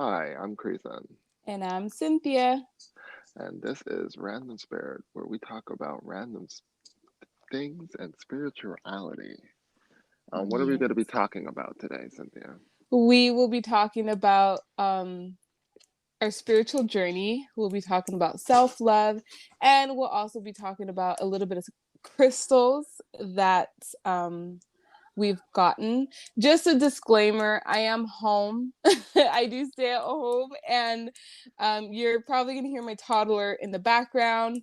Hi, I'm Creason, And I'm Cynthia. and this is Random Spirit, where we talk about things and spirituality. What are we going to be Yes. talking about today, Cynthia? We will be talking about our spiritual journey. We'll be talking about self love. And we'll also be talking about a little bit of crystals that we've gotten. Just a disclaimer, I am home. I do stay at home. And you're probably going to hear my toddler in the background.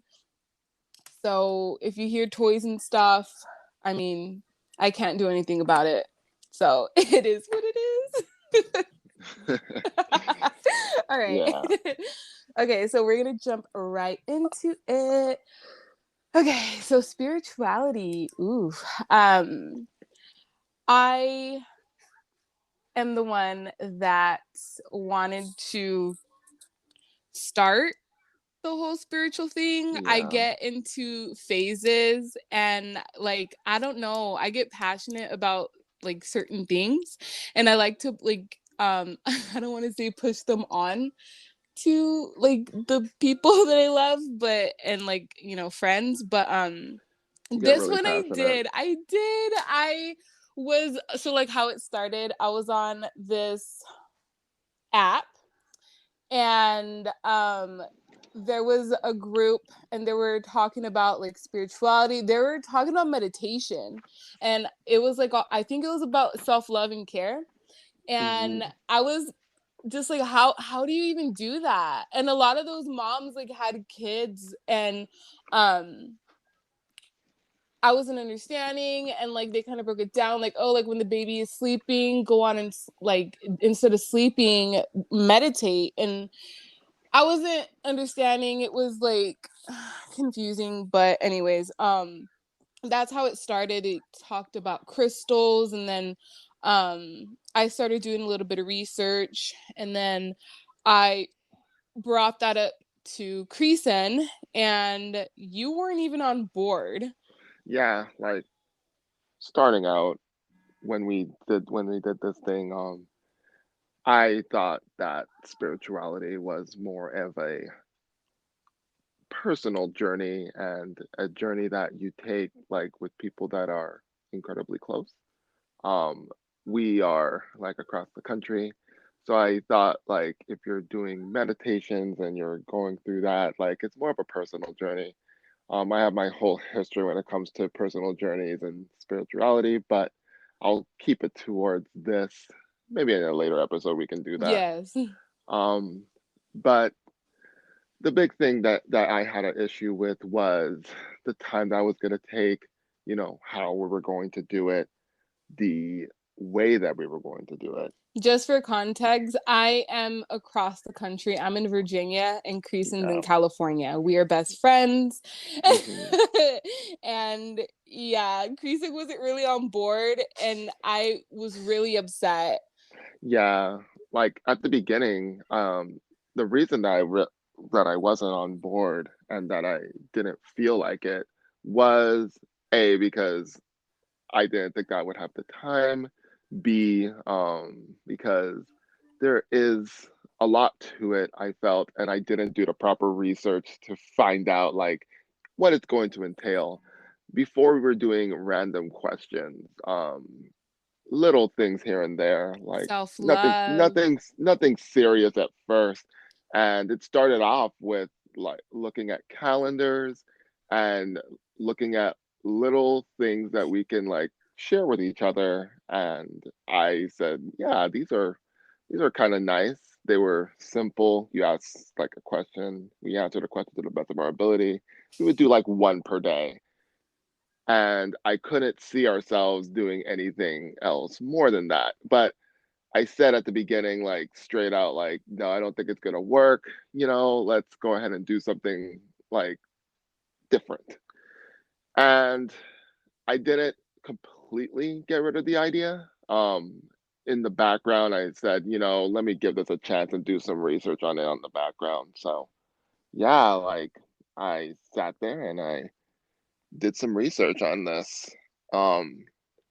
So if you hear toys and stuff, I mean, I can't do anything about it. So it is what it is. All right. Yeah, Okay, so we're going to jump right into it. Okay, so spirituality. Ooh. Um I am the one that wanted to start the whole spiritual thing. I yeah, get into phases and like I don't know, I get passionate about like certain things and I like to like I don't want to say push them on to like the people that I love but and like friends but you get this really one passionate. I was so like how it started. I was on this app and there was a group and they were talking about like spirituality. They were talking about meditation and it was like I think it was about self-love and care. And Hmm. I was just like how do you even do that? And a lot of those moms like had kids and um I wasn't understanding and like they kind of broke it down like oh like when the baby is sleeping go on and like instead of sleeping meditate. And I wasn't understanding. It was like confusing, but anyways, that's how it started. It talked about crystals and then I started doing a little bit of research and then I brought that up to Creason and you weren't even on board. Yeah, like starting out when we did this thing, I thought that spirituality was more of a personal journey and a journey that you take like with people that are incredibly close. Um, we are like across the country. So I thought like if you're doing meditations and you're going through that, like it's more of a personal journey. I have my whole history when it comes to personal journeys and spirituality, but I'll keep it towards this. Maybe in a later episode we can do that. Yes. Um, but the big thing that I had an issue with was the time that I was going to take, how we were going to do it, the way that we were going to do it. Just for context, I am across the country. I'm in Virginia and Creason's in Yeah. California. We are best friends. Hmm. And yeah, Creason wasn't really on board and I was really upset. Yeah. Like at the beginning, the reason that I wasn't on board and that I didn't feel like it was A, because I didn't think I would have the time. B, because there is a lot to it, I felt, and I didn't do the proper research to find out like what it's going to entail before we were doing random questions. Little things here and there, like Self love. nothing serious at first. And it started off with like looking at calendars and looking at little things that we can like share with each other. And I said, yeah, these are kind of nice. They were simple. You asked like a question, we answered a question to the best of our ability. We would do like one per day, and I couldn't see ourselves doing anything else more than that. But I said at the beginning, like straight out, like, no, I don't think it's gonna work. Let's go ahead and do something like different. And I didn't completely get rid of the idea. In the background, I said, let me give this a chance and do some research on it on the background. So yeah, like I sat there and I did some research on this. Um,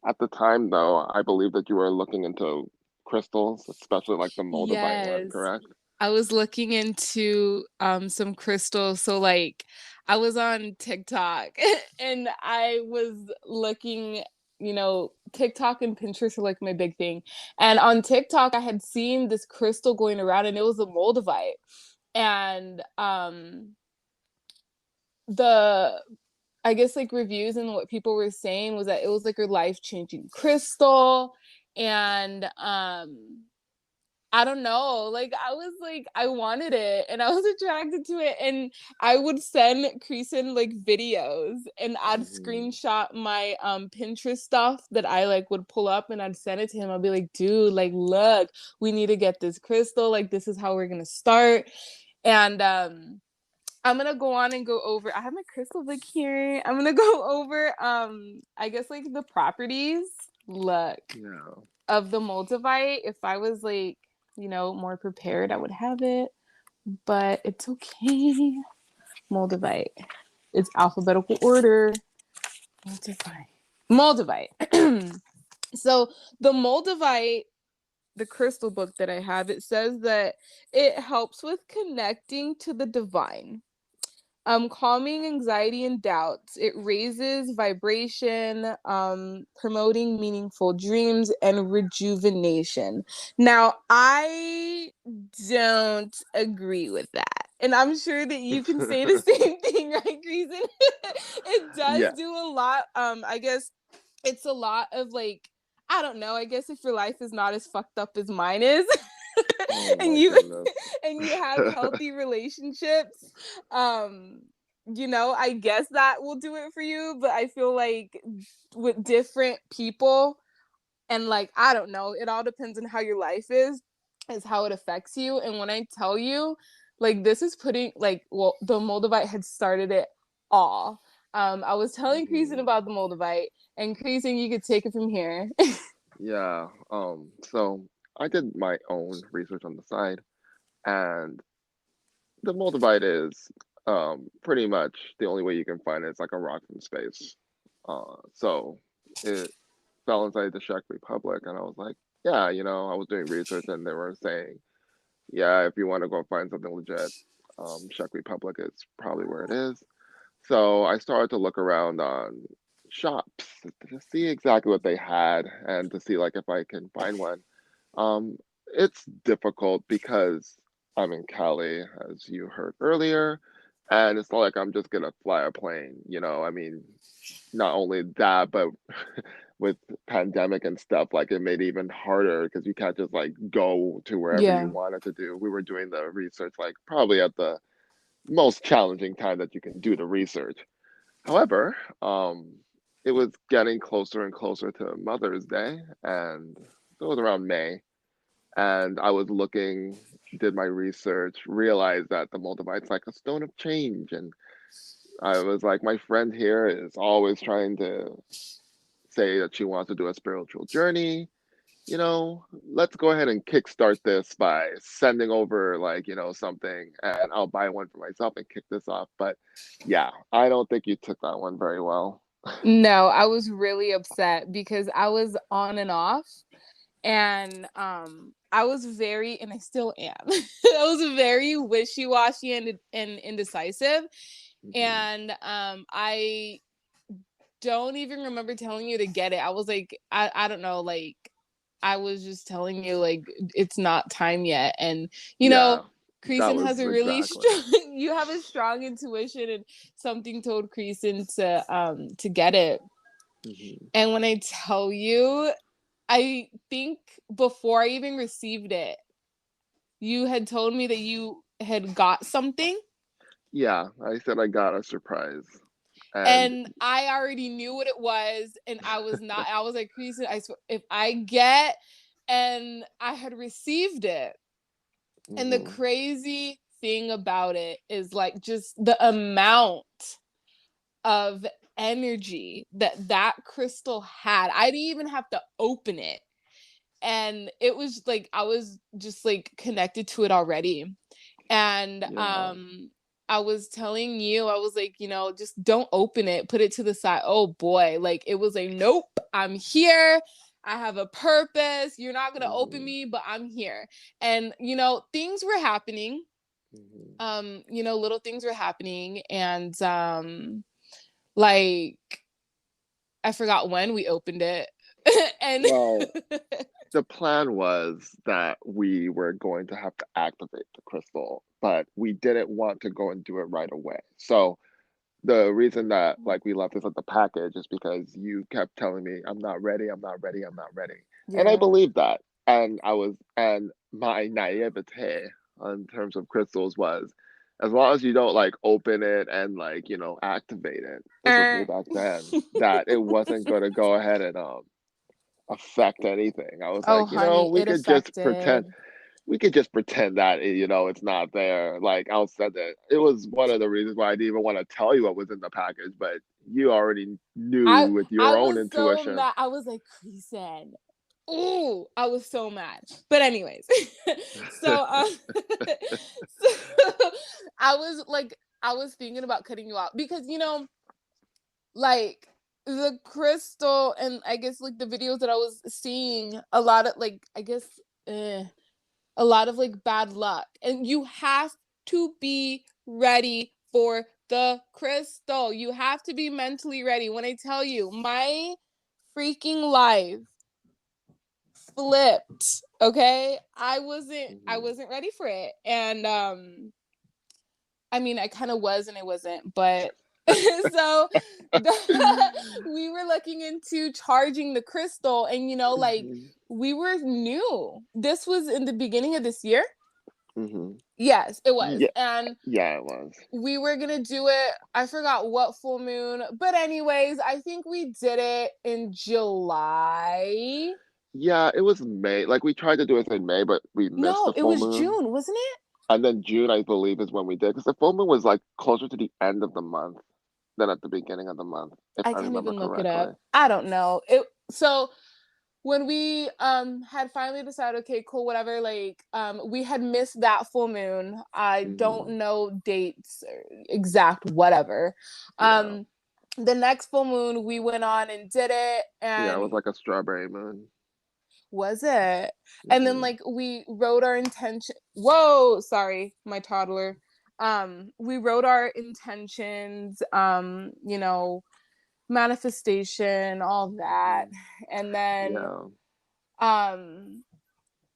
at the time, though, I believe that you were looking into crystals, especially like the moldavite one, Yes. correct? I was looking into some crystals. So like I was on TikTok and I was looking, TikTok and Pinterest are like my big thing. And on TikTok I had seen this crystal going around and it was a moldavite. And the I guess like reviews and what people were saying was that it was like a life-changing crystal. And I don't know. Like I was like I wanted it and I was attracted to it and I would send Creason like videos and I'd Hmm. screenshot my Pinterest stuff that I like would pull up and I'd send it to him. I'd be like, "Dude, like look, we need to get this crystal. Like this is how we're going to start." And I'm gonna go on and go over. I have my crystal book here. I'm gonna go over I guess like the properties look Yeah. of the moldavite. If I was like, more prepared, I would have it. But it's okay. Moldavite. It's alphabetical order. Moldavite. Moldavite. So the moldavite, the crystal book that I have, it says that it helps with connecting to the divine, calming anxiety and doubts. It raises vibration, promoting meaningful dreams and rejuvenation. Now, I don't agree with that. And I'm sure that you can say the same thing, right, Greason? It does Yeah. do a lot. I guess it's a lot of like, I don't know. I guess if your life is not as fucked up as mine is, Oh and my you goodness. and you have healthy relationships, um I guess that will do it for you. But I feel like with different people, and like I don't know, it all depends on how your life is how it affects you. And when I tell you, like this is putting like, well, the moldavite had started it all. I was telling Creason Hmm. about the moldavite, and Creason, you could take it from here. Yeah. So I did my own research on the side, and the moldavite is pretty much the only way you can find it. It's like a rock from space. So it fell inside the Czech Republic, and I was like, yeah, I was doing research, and they were saying, yeah, if you want to go find something legit, Czech Republic is probably where it is. So I started to look around on shops to see exactly what they had and to see like if I can find one. It's difficult because I'm in Cali, as you heard earlier, and it's not like I'm just gonna fly a plane. I mean, not only that, but with pandemic and stuff, like it made it even harder because you can't just like go to wherever you Yeah. wanted to do. We were doing the research like probably at the most challenging time that you can do the research. However, it was getting closer and closer to Mother's Day, and it was around May. And I was looking, did my research, realized that the Moldavite's like a stone of change. And I was like, my friend here is always trying to say that she wants to do a spiritual journey. Let's go ahead and kickstart this by sending over like, something, and I'll buy one for myself and kick this off. But yeah, I don't think you took that one very well. No, I was really upset because I was on and off, and I was very, and I still am. I was very wishy-washy and indecisive. Mhm. And I don't even remember telling you to get it. I was like, I don't know, like I was just telling you like it's not time yet. And Yeah, that Creason was has a really exactly. strong you have a strong intuition, and something told Creason to get it. Mhm. And when I tell you, I think before I even received it, you had told me that you had got something. Yeah, I said I got a surprise. And And I already knew what it was, and I was like, Creason, I swear, if I get, and I had received it. And the mhm, crazy thing about it is like just the amount of energy that crystal had. I didn't even have to open it. And it was like I was just like connected to it already. And yeah, I was telling you, I was like, just don't open it, put it to the side. Oh boy, like it was a nope, I'm here. I have a purpose. You're not going to open Mhm. me, but I'm here. And, things were happening. Mhm. Little things were happening. And, like, I forgot when we opened it. And Well, the plan was that we were going to have to activate the crystal, but we didn't want to go and do it right away. So the reason that like we left this at the package is because you kept telling me, I'm not ready, I'm not ready, I'm not ready. And I yeah. believed that. And my naivete in terms of crystals was as long as you don't like open it and like, activate it. This was way Er. back then, that it wasn't gonna go ahead and affect anything. I was Oh, like, honey, it affected. we could just pretend that it's not there. Like I'll said that it was one of the reasons why I didn't even want to tell you what was in the package, but you already knew I with I your own was so intuition. mad. I was like, Creason. Ooh, I was so mad. But anyways, so so I was like, I was thinking about cutting you out because like the crystal and I guess like the videos that I was seeing, a lot of like I guess a lot of like bad luck. And you have to be ready for the crystal. You have to be mentally ready. When I tell you, my freaking life flipped. Okay? I Mhm. wasn't ready for it. And I mean, I kind of was and I wasn't, but so we were looking into charging the crystal and like Mhm. we were new. This was in the beginning of this year. Mhm. Yes, it was. Yeah, And yeah, it was. we were gonna do it. I forgot what full moon, but anyways, I think we did it in July. Yeah, it was May. Like we tried to do it in May, but we missed No, the it full was moon. June, wasn't it? And then June, I believe, is when we did, because the full moon was like closer to the end of the month than at the beginning of the month, if I I can't remember even look it correctly. up. I don't know. It so when we had finally decided, okay, cool, whatever, like we had missed that full moon. I don't Hmm. know dates or exact whatever. Yeah. Um the next full moon we went on and did it, Yeah, it and was like a strawberry moon. was it? And then Hmm. like we wrote our intention. Whoa, sorry, my toddler. We wrote our intentions, manifestation, all that. Hmm. And then Yeah.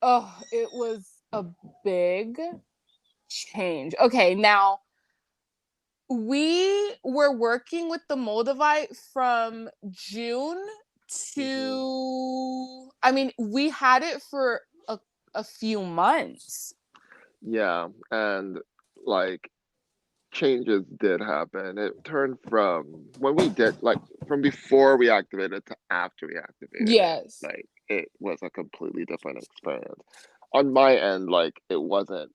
oh, it was a big change. Okay, now we were working with the Moldavite from June Hmm. to, I mean, we had it for a few months. Yeah. And like changes did happen. It turned from when we did like from before we activated to after we activated it. Yes. Like it was a completely different experience. On my end, like it wasn't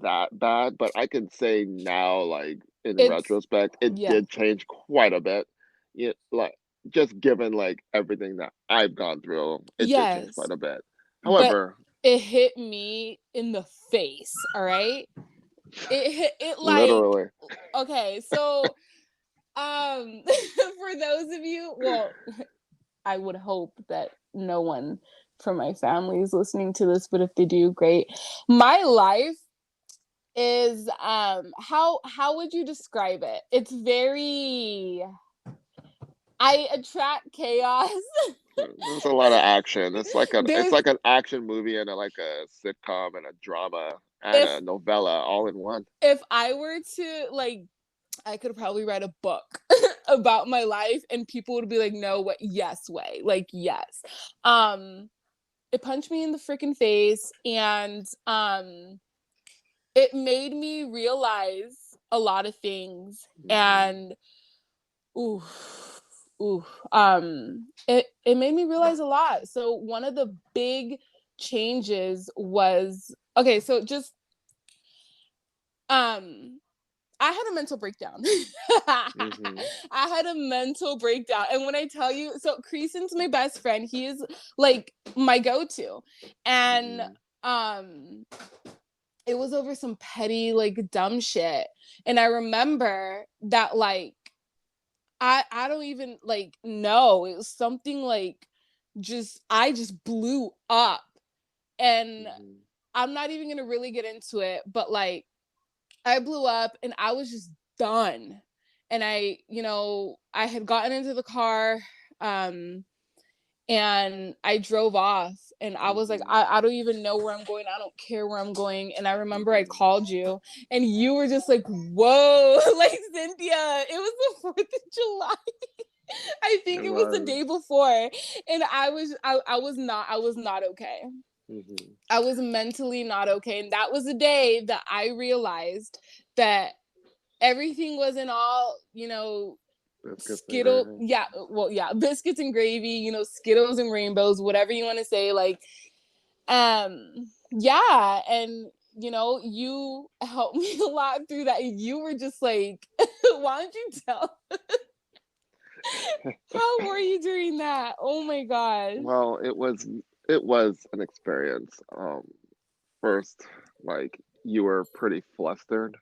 that bad, but I can say now, like in It's, retrospect, it yeah. did change quite a bit. Like just given like everything that I've gone through, it did change Yes. quite a bit. But However, it hit me in the face, all right? It hit it like, literally. okay, so for those of you, well, I would hope that no one from my family is listening to this, but if they do, great. My life is how would you describe it? It's very, I attract chaos. There's a lot of action. It's There's like an action movie and like a sitcom and a drama and if a novella all in one. if I were to like, I could probably write a book about my life and people would be like, no, what, yes way. Like, yes. Um it punched me in the freaking face, and it made me realize a lot of things. Hmm. And ooh, ooh, it made me realize a lot. So one of the big changes was, okay, so just um I had a mental breakdown. Hmm. I had a mental breakdown. And when I tell you, so Creason's my best friend. He is like my go-to. And Hmm. um it was over some petty, like dumb shit. And I remember that like I don't even like know. It was something like I just blew up. And Mhm. I'm not even gonna really get into it, but like I blew up and I was just done. And I had gotten into the car, um, and I drove off and I was like, Mhm. I don't even know where I'm going. I don't care where I'm going. And I remember I Mhm. called you and you were just like, whoa, like Cynthia, it was the 4th of July. I It think it was the was. day before. And I was not okay. Mhm. I was mentally not okay. And that was the day that I realized that everything wasn't all, Biscuits and Skittle, gravy. yeah, well, yeah, biscuits and gravy, Skittles and rainbows, whatever you want to say. Like, yeah. And, you helped me a lot through that. You were just like, why don't you tell? How were you during that? Oh my gosh. Well, it was an experience. First, like you were pretty flustered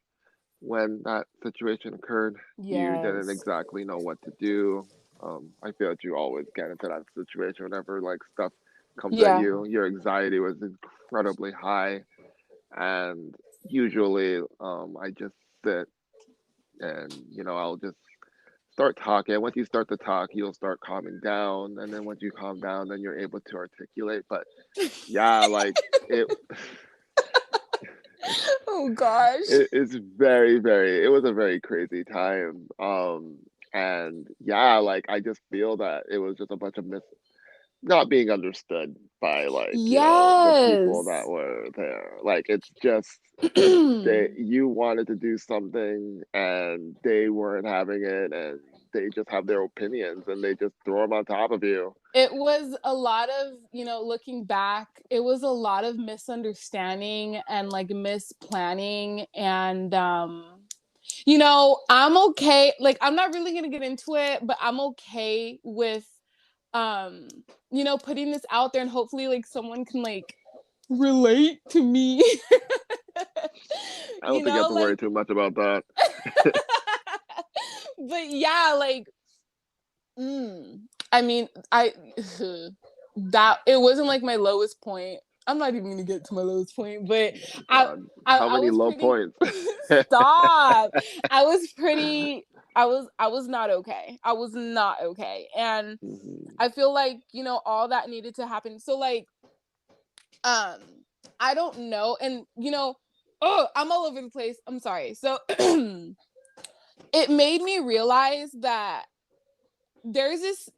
when that situation occurred. You didn't Yes. exactly know what to do. I feel that you always get into that situation whenever like stuff comes at Yeah. you. Your anxiety was incredibly high, and usually, I just sit and I'll just start talking. Once you start to talk, you'll start calming down, and then once you calm down, then you're able to articulate. But yeah, like it. Oh gosh. It's very, very, it was a very crazy time. And yeah, like I just feel that it was just a bunch of not being understood by like, the people that Yes. were there. Like it's just you wanted to do something and they weren't having it and they just have their opinions and they just throw them on top of you. It was a lot of, looking back, it was a lot of misunderstanding and like misplanning. And, I'm okay. Like, I'm not really going to get into it, but I'm okay with, um, putting this out there and hopefully like someone can like relate to me. I don't think you have to worry Like, too much about that. but yeah, like, I mean, I that it wasn't like my lowest point. I'm not even gonna get to my lowest point, but I God, how I many was low pretty points? stop. I was pretty I was not okay. I was not okay. And Mhm. I feel like, all that needed to happen. So like um I don't know. And oh, I'm all over the place. I'm sorry. So it made me realize that there's this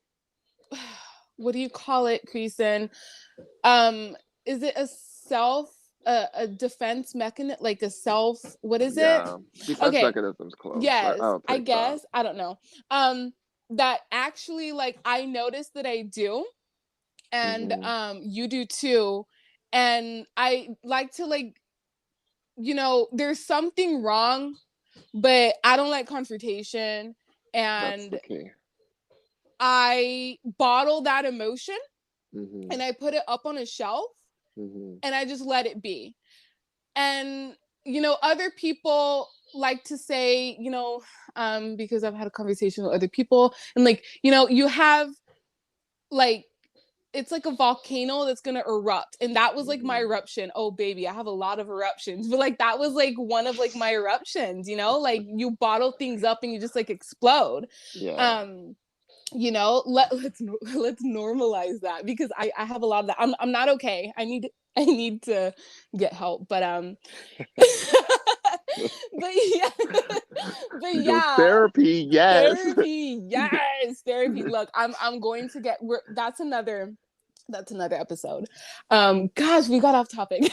what do you call it, Creason? Um, is it a defense mechanism, like a self? What is it? Yeah, defense Okay, mechanism's close. yes, I'll I take that. guess I don't know. Um, that actually, like, I noticed that I do, and Mhm. you do too, and I like to like, there's something wrong, but I don't like confrontation, That's the and key. I bottle that emotion and Mhm. I put it up on a shelf Mhm. and I just let it be. And other people like to say, because I've had a conversation with other people, and like, you have like it's like a volcano that's gonna erupt, and that was like my Mhm. eruption. Oh baby, I have a lot of eruptions, but like that was like one of like my eruptions. Like you bottle things up and you just like explode. Yeah. um let's normalize that, because I have a lot of that. I'm not okay. I need to get help, but but yeah, but You go yeah, therapy, yes. therapy, yes, therapy. Look, I'm going to get that's another episode. Gosh, we got off topic.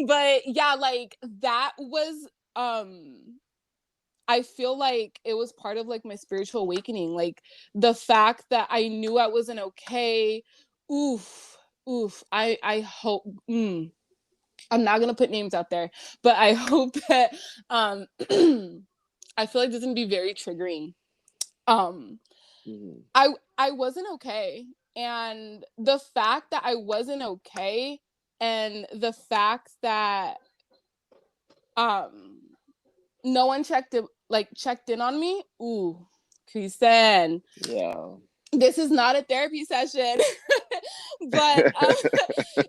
But yeah, like that was I feel like it was part of like my spiritual awakening. Like the fact that I knew I wasn't okay. Oof, oof. I hope. I'm not gonna put names out there, but I hope that I feel like this is gonna be very triggering. Um, Mhm. I wasn't okay, and the fact that I wasn't okay, and the fact that um no one checked in on me. Ooh, Kristen, Yeah. this is not a therapy session. But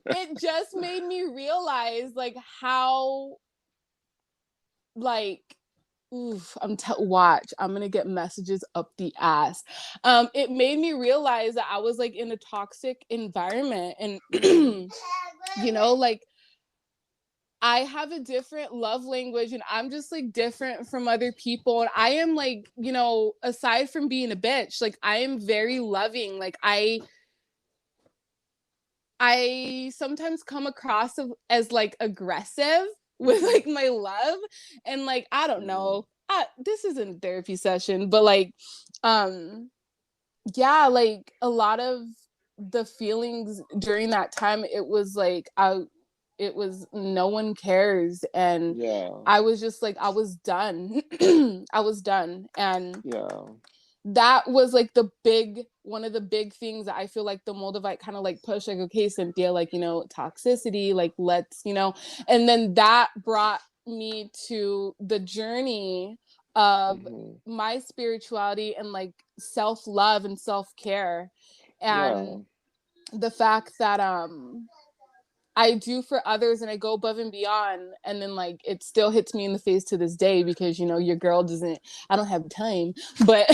it just made me realize like how like oof, watch. I'm gonna get messages up the ass. It made me realize that I was like in a toxic environment, and you know, like I have a different love language, and I'm just like different from other people. And I am like, you know, aside from being a bitch, like I am very loving. Like I sometimes come across as like aggressive with like my love, and like I don't know. This isn't a therapy session, but like yeah, like a lot of the feelings during that time, it was like it was no one cares, and Yeah. I was just like I was done. I was done, and Yeah. that was like one of the big things that I feel like the Moldavite kind of like push, like, okay, Cynthia, like, you know, toxicity, like let's, you know, and then that brought me to the journey of Hmm. my spirituality and like self-love and self-care, Yeah. and the fact that I do for others and I go above and beyond, and then like it still hits me in the face to this day because, you know, your girl doesn't, I don't have time, but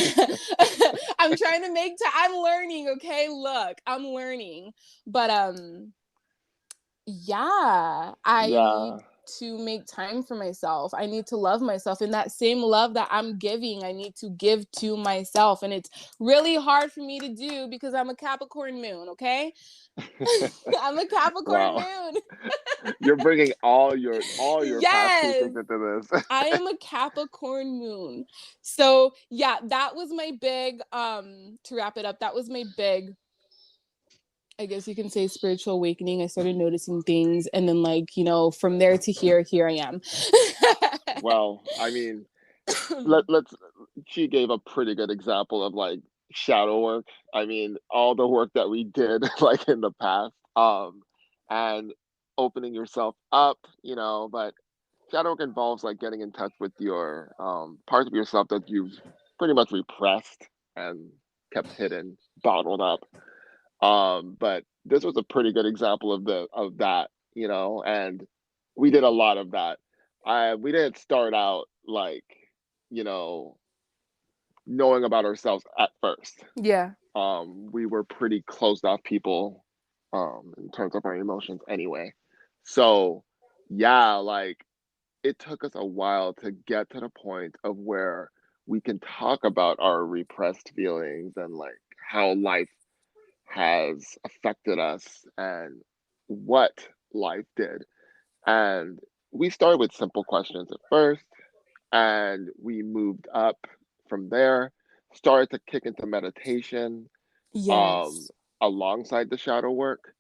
I'm trying to make time. I'm learning, okay? Look, I'm learning. But yeah, I need Yeah. to make time for myself. I need to love myself, and that same love that I'm giving, I need to give to myself. And it's really hard for me to do because I'm a Capricorn moon, okay? I'm a Capricorn Wow. moon. You're bringing all your past teachings Yes, into this. I am a Capricorn moon. So yeah, that was my big to wrap it up, that was my big, I guess you can say, spiritual awakening. I started noticing things, and then like, you know, from there to here I am. Well, I mean, let's she gave a pretty good example of like shadow work. I mean, all the work that we did like in the past, and opening yourself up, but shadow work involves like getting in touch with your parts of yourself that you've pretty much repressed and kept hidden, bottled up. But this was a pretty good example of that, and we did a lot of that. We didn't start out like, you know, knowing about ourselves at first. Yeah. We were pretty closed off people, in terms of our emotions anyway. So yeah, like it took us a while to get to the point of where we can talk about our repressed feelings and like how life has affected us and what life did. And we started with simple questions at first, and we moved up from there, started to kick into meditation, um, Yes. alongside the shadow work.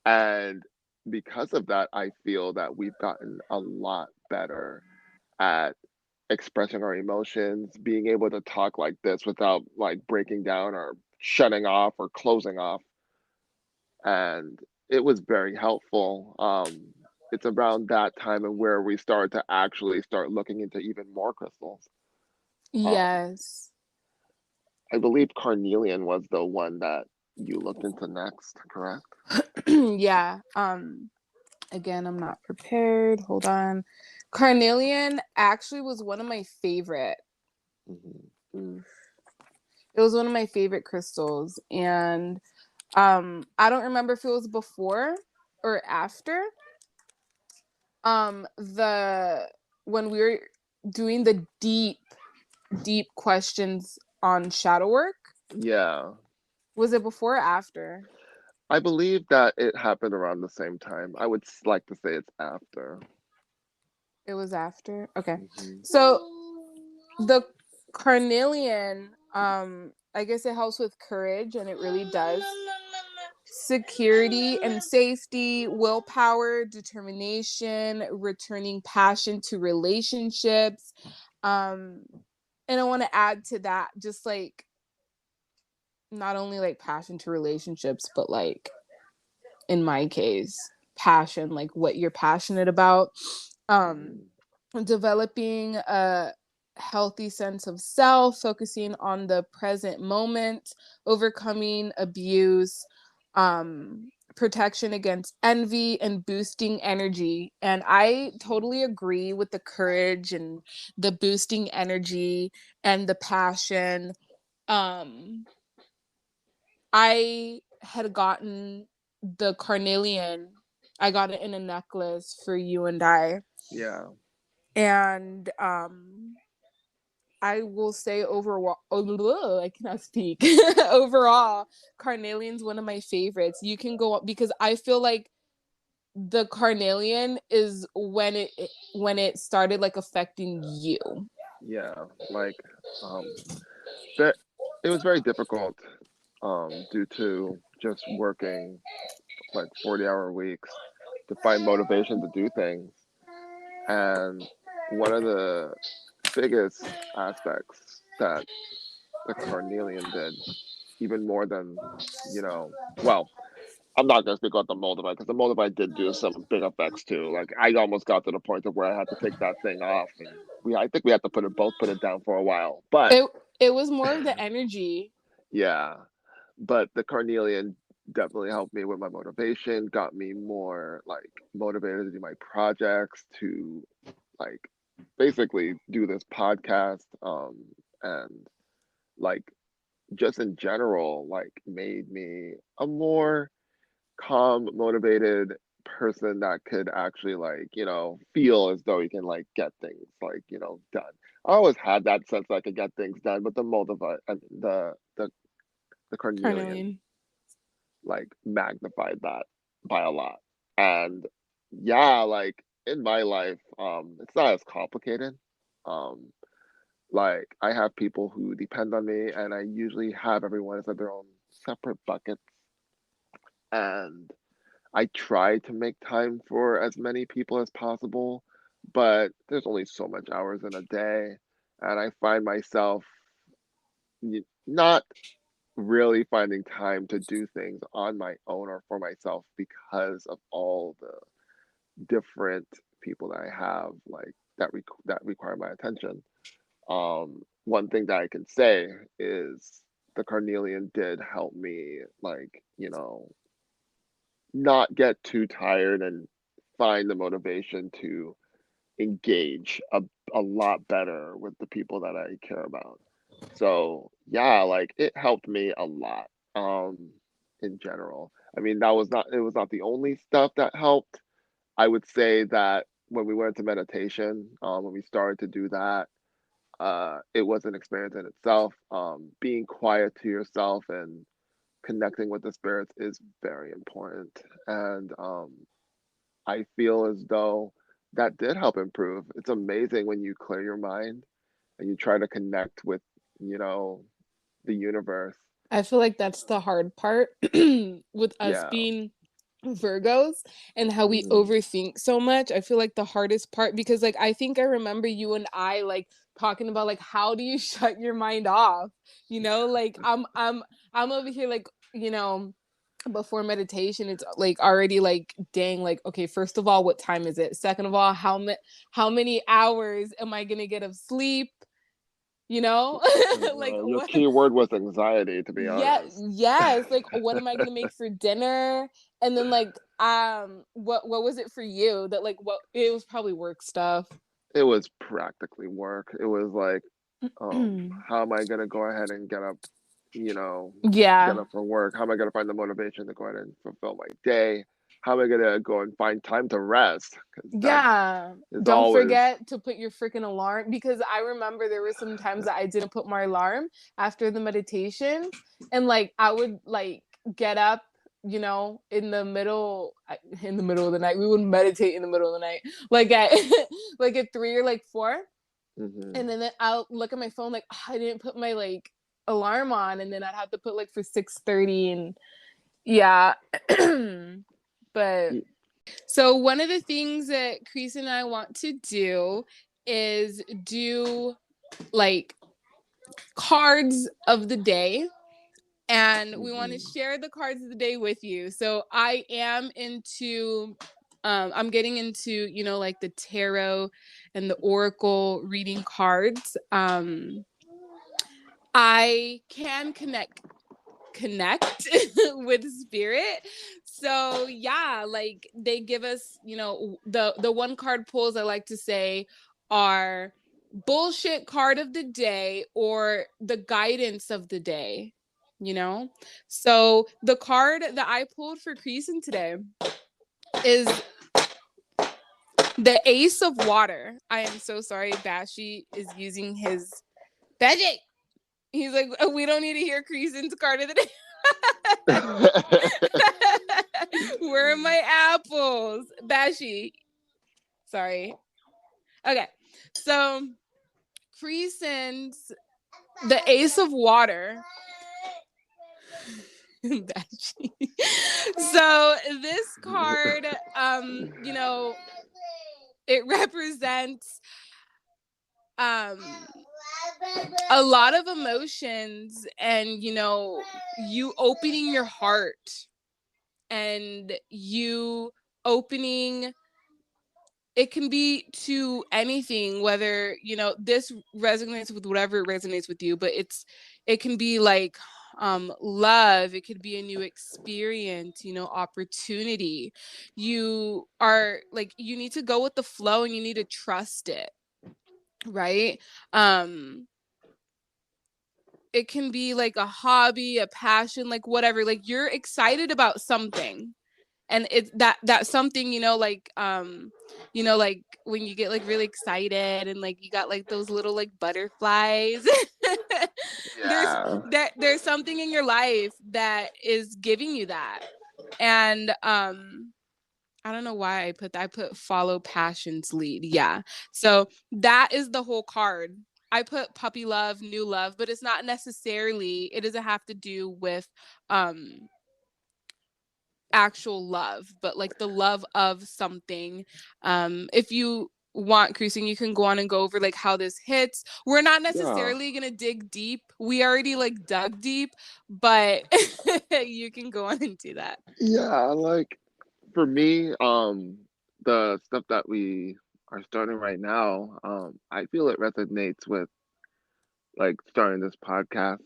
And because of that, I feel that we've gotten a lot better at expressing our emotions, being able to talk like this without like breaking down or shutting off or closing off. And it was very helpful. It's around that time and where we started to actually start looking into even more crystals. Um, Yes. I believe carnelian was the one that you looked into next, correct? Yeah. Again, I'm not prepared. Hold on. Carnelian actually was one of my favorite. Hmm. Oof. It was one of my favorite crystals, and I don't remember if it was before or after the when we were doing the deep questions on shadow work. Yeah, Was it before or after? I believe that it happened around the same time. I would like to say it's after. It was after. Okay. Hmm. So the carnelian, I guess it helps with courage, and it really does. Security and safety, willpower, determination, returning passion to relationships. Um, and I want to add to that just like not only like passion to relationships, but like in my case, passion, like what you're passionate about. Um, Hmm. developing a healthy sense of self, focusing on the present moment, overcoming abuse, protection against envy and boosting energy. And I totally agree with the courage and the boosting energy and the passion. I had gotten the carnelian. I got it in a necklace for you and I. Yeah. And I will say overall, I cannot speak. Overall, carnelian's one of my favorites. You can go because I feel like the carnelian is when it started like affecting you. Yeah. Like, that it was very difficult, due to just working like 40-hour weeks to find motivation to do things. And one of the biggest aspects that the carnelian did, even more than, well, I'm not gonna speak about the Moldavite because the Moldavite did do some big effects too. Like I almost got to the point of where I had to take that thing off, and I think we had to put it down for a while. But It was more of the energy. yeah, but the carnelian definitely helped me with my motivation, got me more like motivated to do my projects, to like basically do this podcast, and like just in general, like made me a more calm, motivated person that could actually like, feel as though he can like get things like, done. I always had that sense that I could get things done, but the Moldavite, the carnelian Carnelian. like magnified that by a lot. And yeah, like in my life, it's not as complicated. Um, like I have people who depend on me, and I usually have everyone as their own separate buckets. And I try to make time for as many people as possible, but there's only so much hours in a day, and I find myself not really finding time to do things on my own or for myself because of all the different people that I have, like that require my attention. One thing that I can say is the carnelian did help me, like, not get too tired and find the motivation to engage a lot better with the people that I care about. So yeah, like it helped me a lot, in general. I mean, it was not the only stuff that helped. I would say that when we went to meditation, when we started to do that, it was an experience in itself. Being quiet to yourself and connecting with the spirits is very important. And I feel as though that did help improve. It's amazing when you clear your mind and you try to connect with, you know, the universe. I feel like that's the hard part with us Yeah. being Virgos and how we Mhm. overthink so much. I feel like the hardest part because like I think I remember you and I like talking about like how do you shut your mind off? Like I'm over here like, before meditation it's like already like dang like okay, first of all, what time is it? Second of all, how many hours am I going to get of sleep? You know? Like Your what. key word was anxiety, to be Yeah, honest. yes, like what am I gonna make for dinner? And then like what was it for you that like what it was probably work stuff. It was practically work. It was like, how am I gonna go ahead and you know, get Yeah. up for work? How am I gonna find the motivation to go ahead and fulfill my day? How am I gonna go and find time to rest? Because that Yeah. is Don't always. forget to put your freaking alarm because I remember there were some times that I didn't put my alarm after the meditation and like I would like get up, in the middle of the night. We wouldn't meditate in the middle of the night. Like at like at 3 or like 4. Hmm. And then I'll look at my phone like I didn't put my like alarm on and then I'd have to put like for 6:30 and yeah. But so one of the things that Chris and I want to do is do like cards of the day. And we want to share the cards of the day with you. So I am into I'm getting into, like the tarot and the oracle reading cards. I can connect with spirit. So yeah, like they give us, you know, the one card pulls I like to say are bullshit card of the day or the guidance of the day, you know? So the card that I pulled for Creason today is the Ace of Water. I am so sorry. Bashi is using his Bashi. He's like, we don't need to hear Creason's card of the day. Where are my apples? Bashi. Sorry. Okay. So Creason's the Ace of Water. Bashi. So this card, you know, it represents a lot of emotions and, you know, you opening your heart and you opening, it can be to anything, whether, you know, this resonates with whatever resonates with you, but it can be like love, it could be a new experience, you know, opportunity. You are like, you need to go with the flow and you need to trust it, right? It can be like a hobby, a passion, like whatever, like you're excited about something, and it's that something, you know, like when you get like really excited and like you got like those little like butterflies. there's Yeah. there's something in your life that is giving you that. And I don't know why I put follow passions lead. Yeah. So that is the whole card. I put puppy love, new love, but it's not necessarily, it doesn't have to do with actual love, but like the love of something. If you want, Creasing, you can go on and go over like how this hits. We're not necessarily gonna dig deep. We already like dug deep, but you can go on and do that. Yeah, like for me, the stuff that we are starting right now, I feel it resonates with like starting this podcast.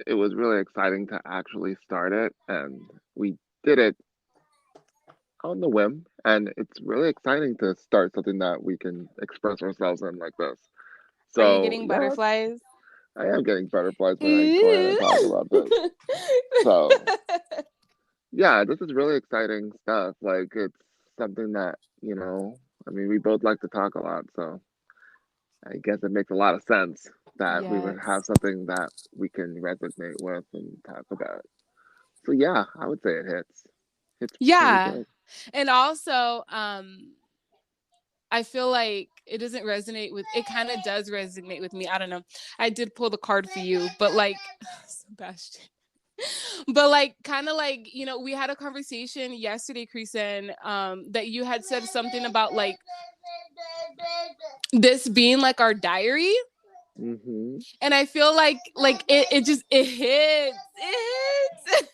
It was really exciting to actually start it, and we did it on the whim. And it's really exciting to start something that we can express ourselves in like this. Are you So getting yeah, butterflies? I am getting butterflies when I go ahead and talk about this. So yeah, this is really exciting stuff. Like it's something that, I mean, we both like to talk a lot, so I guess it makes a lot of sense that we would have Yes. something that we can resonate with and talk about. So yeah, I would say it hits. Hits pretty Yeah. good. And also, I feel like it doesn't resonate with, it kind of does resonate with me. I don't know. I did pull the card for you, but like, Sebastian. But like, kind of like, you know, we had a conversation yesterday, Creason, that you had said something about like this being like our diary. Mm-hmm. And I feel like it just it hits. It hits.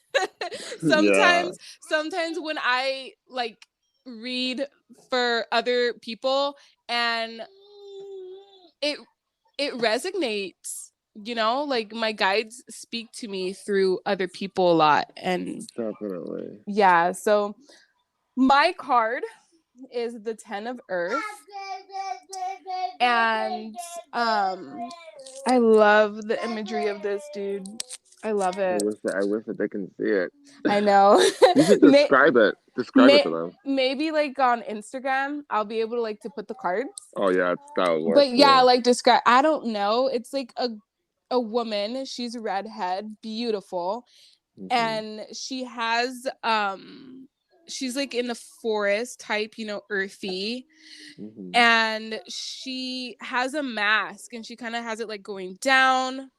Yeah. Sometimes when I like read for other people and it it resonates, you know, like my guides speak to me through other people a lot. And Definitely. yeah, so my card is the 10 of Earth. And I love the imagery of this, dude. I love it. I wish that they can see it. I know. You should describe it. Describe it to them. Maybe like on Instagram, I'll be able to like to put the cards. Oh yeah, that would work But yeah, too. like describe. I don't know. It's like a woman. She's redhead, beautiful, Mm-hmm. and she has she's like in the forest type, you know, earthy. Mm-hmm. And she has a mask and she kind of has it like going down.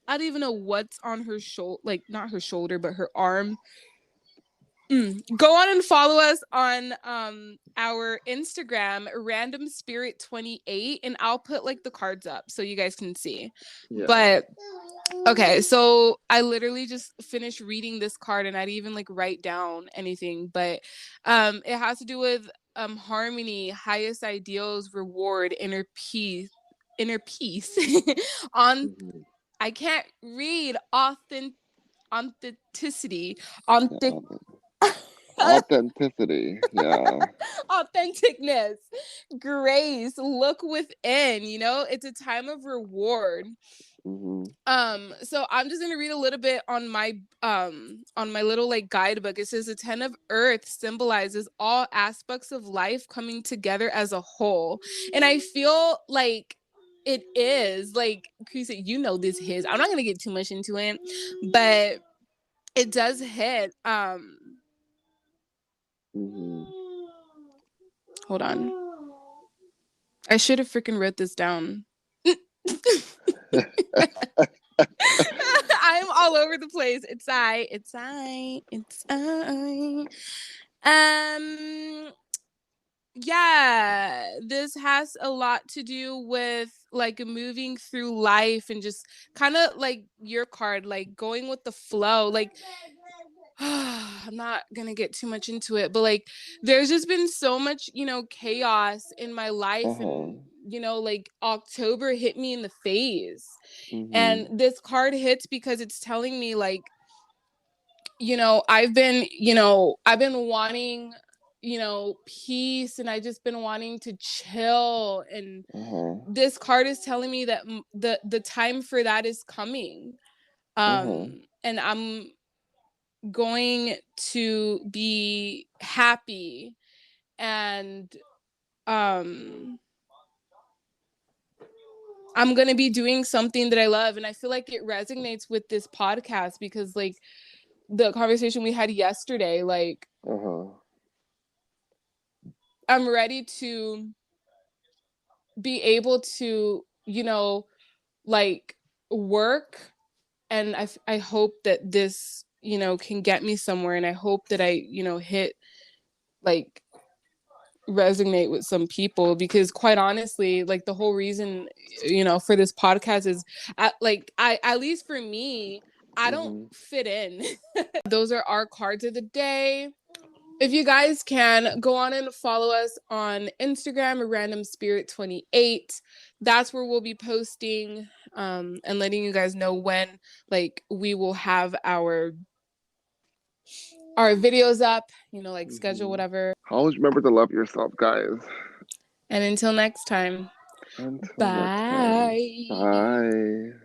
I don't even know what's on her shoulder, like not her shoulder, but her arm. Go on and follow us on our Instagram, Random Spirit 28, and I'll put like the cards up so you guys can see. Yeah. But okay, so I literally just finished reading this card and I didn't even like write down anything, but it has to do with harmony, highest ideals, reward, inner peace on Mm-hmm. I can't read authenticity, Yeah, authentic, authenticity. Yeah. authenticness, grace, look within, you know, it's a time of reward. Mm-hmm. So I'm just gonna read a little bit on my little like guidebook. It says the 10 of earth symbolizes all aspects of life coming together as a whole. And I feel like it is like Chris, you know, this his. I'm not gonna get too much into it, but it does hit. Mm-hmm. Hold on. I should have freaking wrote this down. I'm all over the place. It's I. Yeah, this has a lot to do with like moving through life and just kind of like your card, like going with the flow. Like I'm not gonna get too much into it, but like there's just been so much, you know, chaos in my life, Uh-huh. and you know, like October hit me in the face. Mm-hmm. And this card hits because it's telling me like, you know, I've been wanting, you know, peace, and I just been wanting to chill, and Uh-huh. this card is telling me that the time for that is coming. Uh-huh. And I'm going to be happy, and um I'm going to be doing something that I love. And I feel like it resonates with this podcast because like the conversation we had yesterday, like Uh-huh. I'm ready to be able to, you know, like work, and I hope that this, you know, can get me somewhere, and I hope that I, you know, hit like resonate with some people, because quite honestly, like the whole reason, you know, for this podcast is I at least for me, I don't Mm-hmm. fit in. Those are our cards of the day. If you guys can go on and follow us on Instagram, Random Spirit 28. That's where we'll be posting and letting you guys know when like we will have our videos up, you know, like schedule, Mm-hmm. whatever. Always remember to love yourself, guys. And until next time, Until next time. bye. Bye.